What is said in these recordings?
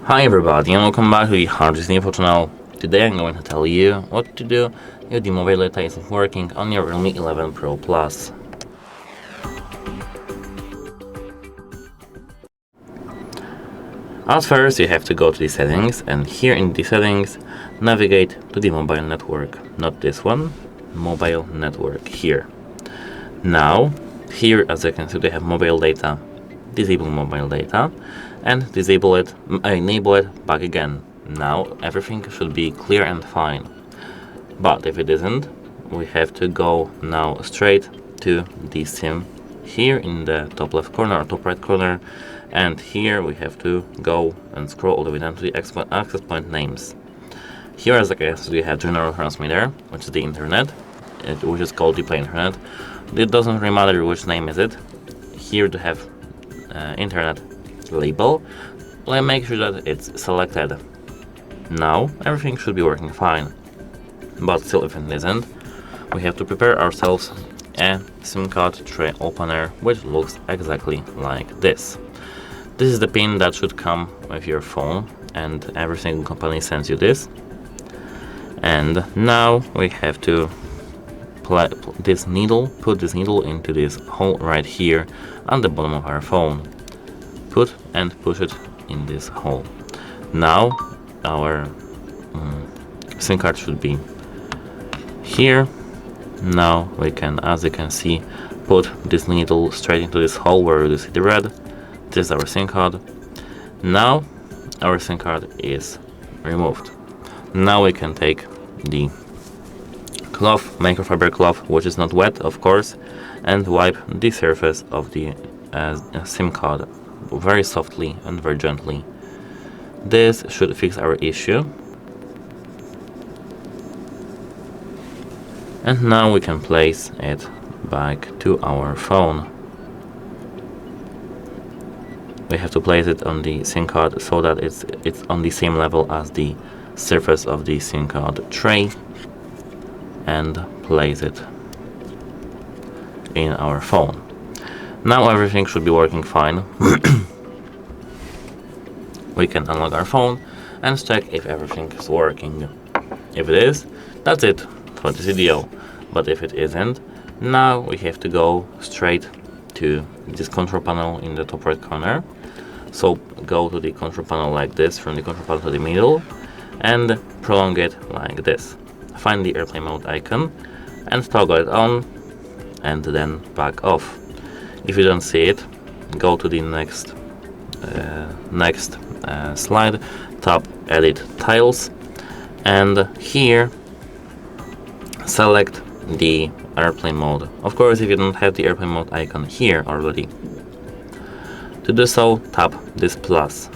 Hi everybody and welcome back to the HardReset.Info channel. Today I'm going to tell you what to do if the mobile data isn't working on your Realme 11 Pro Plus. At first you have to go to the settings, and here in the settings navigate to the mobile network, not this one, mobile network here. Now here, as you can see, they have mobile data. Disable mobile data and enable it back again. Now everything should be clear and fine. But if it isn't, we have to go now straight to the SIM here in the top left corner or top right corner, and here we have to go and scroll all the way down to the access point names. Here, as I can see, we have general transmitter, which is the internet, which is called the plain internet. It doesn't really matter which name is it. Here to have internet label, make sure that it's selected. Now everything should be working fine, but still if it isn't, we have to prepare ourselves a SIM card tray opener, which looks exactly like this. This is the pin that should come with your phone, and every single company sends you this. And now we have to put this needle into this hole right here on the bottom of our phone. Put and push it in this hole. Now our SIM card should be here. Now we can, as you can see, put this needle straight into this hole where you see the red. This is our SIM card. Now our SIM card is removed. Now we can take the cloth, microfiber cloth, which is not wet of course, and wipe the surface of the SIM card very softly and very gently. This should fix our issue. And now we can place it back to our phone. We have to place it on the SIM card so that it's on the same level as the surface of the SIM card tray, and place it in our phone. Now everything should be working fine. We can unlock our phone and check if everything is working. If it is, that's it for this video. But if it isn't, now we have to go straight to this control panel in the top right corner. So go to the control panel like this, from the control panel to the middle, and prolong it like this. Find the airplane mode icon and toggle it on, and then back off. If you don't see it, go to the next slide, tap edit tiles, and here select the airplane mode. Of course, if you don't have the airplane mode icon here already, to do so, tap this plus.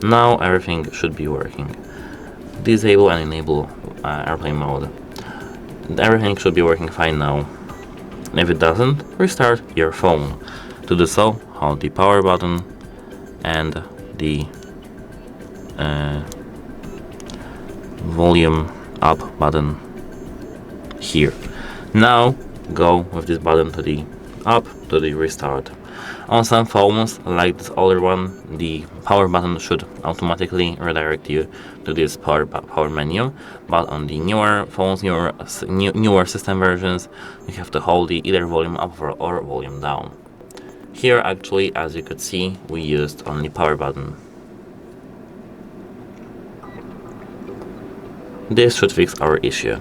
Now everything should be working. Disable and enable airplane mode. Everything should be working fine now. If it doesn't, restart your phone. To do so, hold the power button and the volume up button here. Now go with this button to the up to the restart. On some phones, like this older one, the power button should automatically redirect you to this power menu, but on the newer phones, newer system versions, you have to hold the either volume up or volume down. Here actually, as you could see, we used only power button. This should fix our issue.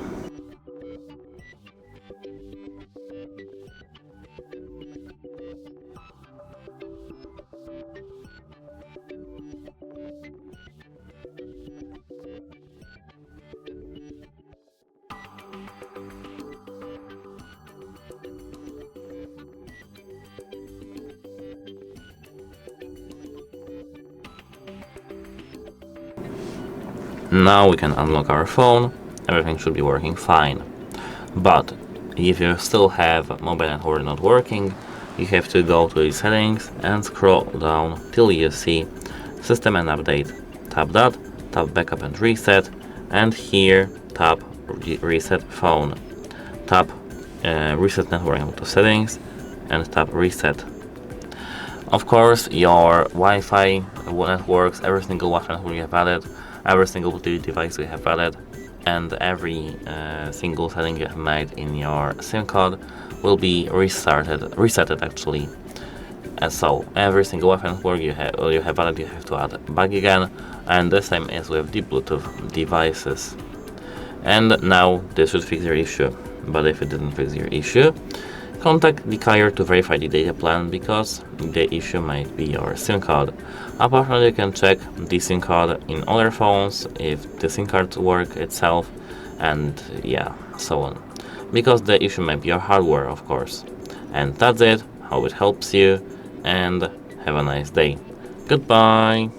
Now we can unlock our phone. Everything should be working fine. But if you still have mobile network not working, you have to go to the settings and scroll down till you see system and update. Tap that, tap backup and reset, and here tap reset phone. Tap reset network and auto settings, and tap reset. Of course, your Wi-Fi networks, every single Wi-Fi network you have added, every single Bluetooth device you have added, and every single setting you have made in your SIM card will be resetted actually. So every single Wi-Fi network you have added, you have to add back again, and the same is with the Bluetooth devices. And now this should fix your issue. But if it didn't fix your issue, contact the carrier to verify the data plan, because the issue might be your SIM card. Apart from that, you can check the SIM card in other phones if the SIM card work itself, and yeah, so on. Because the issue might be your hardware, of course. And that's it. Hope it helps you, and have a nice day. Goodbye.